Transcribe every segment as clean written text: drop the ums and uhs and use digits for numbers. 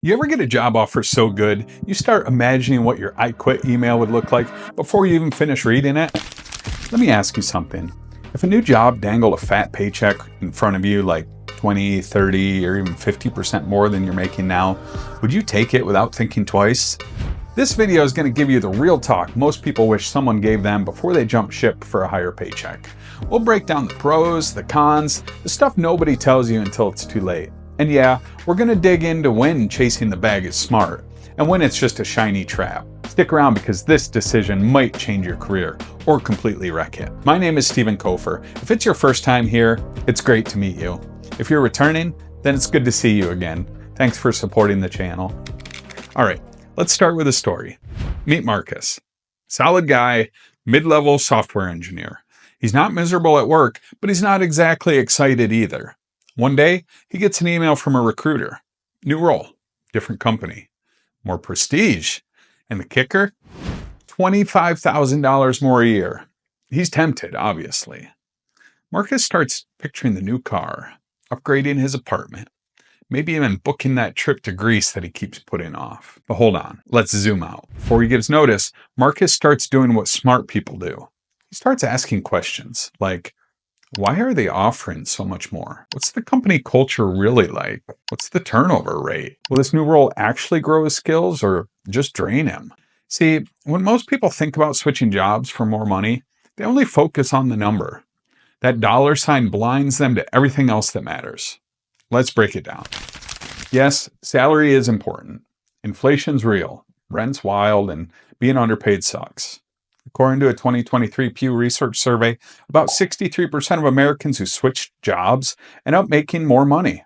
You ever get a job offer so good, you start imagining what your I quit email would look like before you even finish reading it? Let me ask you something. If a new job dangled a fat paycheck in front of you, like 20, 30, or even 50% more than you're making now, would you take it without thinking twice? This video is going to give you the real talk most people wish someone gave them before they jump ship for a higher paycheck. We'll break down the pros, the cons, the stuff nobody tells you until it's too late. And yeah, we're going to dig into when chasing the bag is smart and when it's just a shiny trap. Stick around because this decision might change your career or completely wreck it. My name is Stephen Kofer. If it's your first time here, it's great to meet you. If you're returning, then it's good to see you again. Thanks for supporting the channel. All right, let's start with a story. Meet Marcus. Solid guy, mid-level software engineer. He's not miserable at work, but he's not exactly excited either. One day, he gets an email from a recruiter. New role, different company, more prestige. And the kicker? $25,000 more a year. He's tempted, obviously. Marcus starts picturing the new car, upgrading his apartment, maybe even booking that trip to Greece that he keeps putting off. But hold on, let's zoom out. Before he gives notice, Marcus starts doing what smart people do. He starts asking questions like, why are they offering so much more? What's the company culture really like? What's the turnover rate? Will this new role actually grow his skills or just drain him? See, when most people think about switching jobs for more money, they only focus on the number. That dollar sign blinds them to everything else that matters. Let's break it down. Yes, salary is important. Inflation's real, rent's wild, and being underpaid sucks. According to a 2023 Pew Research survey, about 63% of Americans who switch jobs end up making more money.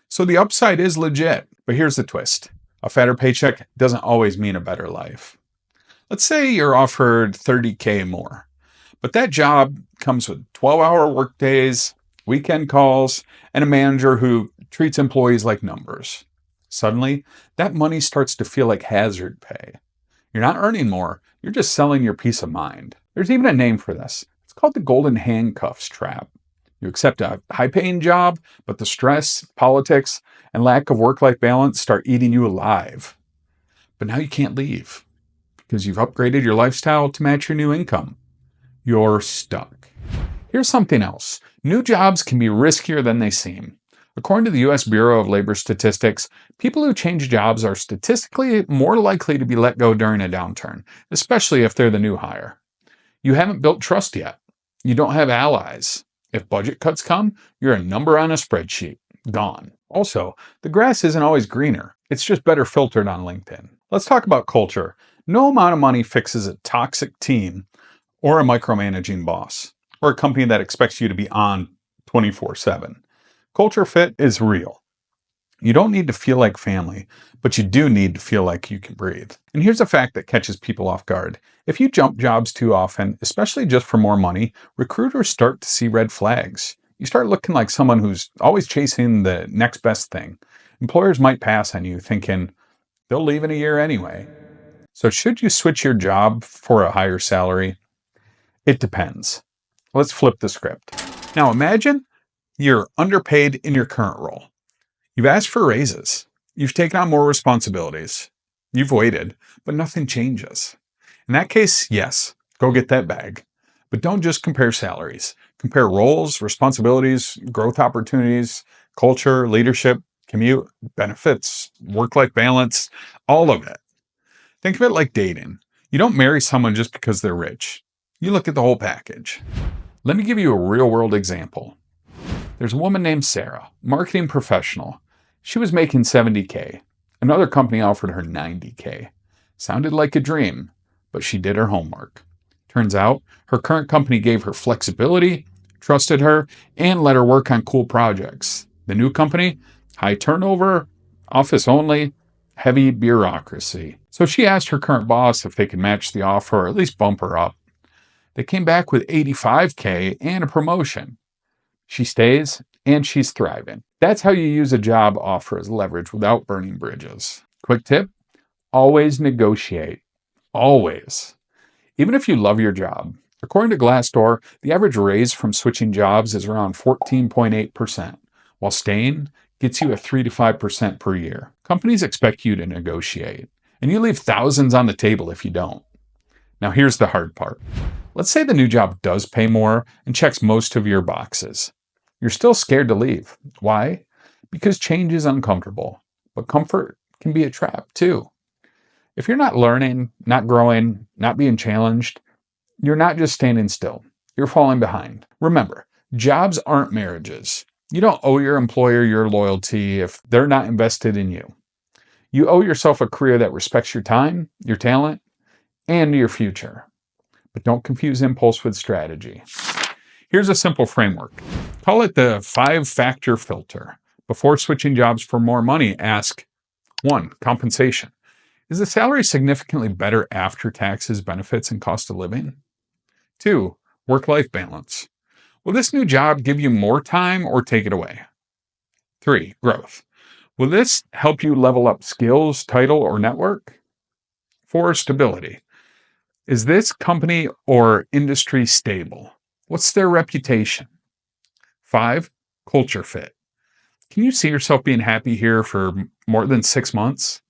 So the upside is legit. But here's the twist. A fatter paycheck doesn't always mean a better life. Let's say you're offered $30K more, but that job comes with 12-hour workdays, weekend calls, and a manager who treats employees like numbers. Suddenly, that money starts to feel like hazard pay. You're not earning more, you're just selling your peace of mind. There's even a name for this. It's called the golden handcuffs trap. You accept a high-paying job, but the stress, politics, and lack of work-life balance start eating you alive. But now you can't leave because you've upgraded your lifestyle to match your new income. You're stuck. Here's something else. New jobs can be riskier than they seem. According to the U.S. Bureau of Labor Statistics, people who change jobs are statistically more likely to be let go during a downturn, especially if they're the new hire. You haven't built trust yet. You don't have allies. If budget cuts come, you're a number on a spreadsheet. Gone. Also, the grass isn't always greener. It's just better filtered on LinkedIn. Let's talk about culture. No amount of money fixes a toxic team or a micromanaging boss or a company that expects you to be on 24/7. Culture fit is real. You don't need to feel like family, but you do need to feel like you can breathe. And here's a fact that catches people off guard. If you jump jobs too often, especially just for more money, recruiters start to see red flags. You start looking like someone who's always chasing the next best thing. Employers might pass on you thinking they'll leave in a year anyway. So should you switch your job for a higher salary? It depends. Let's flip the script. Now imagine you're underpaid in your current role. You've asked for raises. You've taken on more responsibilities. You've waited, but nothing changes. In that case, yes, go get that bag. But don't just compare salaries. Compare roles, responsibilities, growth opportunities, culture, leadership, commute, benefits, work-life balance, all of it. Think of it like dating. You don't marry someone just because they're rich. You look at the whole package. Let me give you a real-world example. There's a woman named Sarah, marketing professional. She was making $70K. Another company offered her $90K. Sounded like a dream, but she did her homework. Turns out, her current company gave her flexibility, trusted her, and let her work on cool projects. The new company, high turnover, office only, heavy bureaucracy. So she asked her current boss if they could match the offer or at least bump her up. They came back with $85K and a promotion. She stays, and she's thriving. That's how you use a job offer as leverage without burning bridges. Quick tip, always negotiate. Always. Even if you love your job. According to Glassdoor, the average raise from switching jobs is around 14.8%, while staying gets you a 3 to 5% per year. Companies expect you to negotiate, and you leave thousands on the table if you don't. Now here's the hard part. Let's say the new job does pay more and checks most of your boxes. You're still scared to leave. Why? Because change is uncomfortable, but comfort can be a trap too. If you're not learning, not growing, not being challenged, you're not just standing still. You're falling behind. Remember, jobs aren't marriages. You don't owe your employer your loyalty if they're not invested in you. You owe yourself a career that respects your time, your talent, and your future. But don't confuse impulse with strategy. Here's a simple framework. Call it the 5-factor filter. Before switching jobs for more money, ask 1. Compensation. Is the salary significantly better after taxes, benefits, and cost of living? 2. Work-life balance. Will this new job give you more time or take it away? 3. Growth. Will this help you level up skills, title, or network? 4. Stability. Is this company or industry stable? What's their reputation? 5. Culture fit. Can you see yourself being happy here for more than 6 months?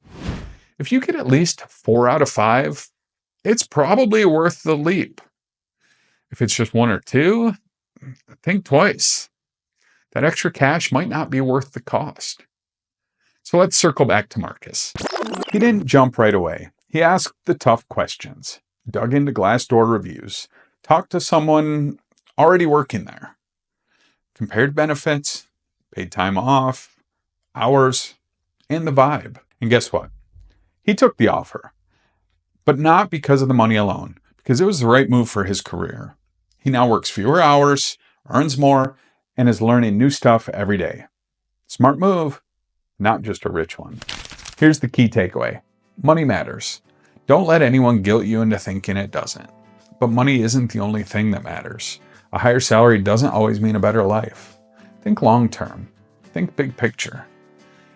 If you get at least 4 out of 5, it's probably worth the leap. If it's just 1 or 2, think twice. That extra cash might not be worth the cost. So let's circle back to Marcus. He didn't jump right away. He asked the tough questions, dug into Glassdoor reviews, talked to someone already working there, compared benefits, paid time off, hours, and the vibe. And guess what? He took the offer, but not because of the money alone, because it was the right move for his career. He now works fewer hours, earns more, and is learning new stuff every day. Smart move, not just a rich one. Here's the key takeaway. Money matters. Don't let anyone guilt you into thinking it doesn't. But money isn't the only thing that matters. A higher salary doesn't always mean a better life. Think long term. Think big picture.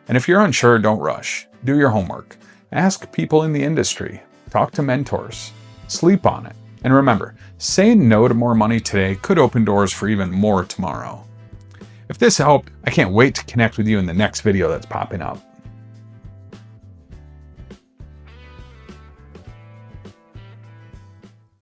And if you're unsure, don't rush. Do your homework. Ask people in the industry. Talk to mentors. Sleep on it. And remember, saying no to more money today could open doors for even more tomorrow. If this helped, I can't wait to connect with you in the next video that's popping up.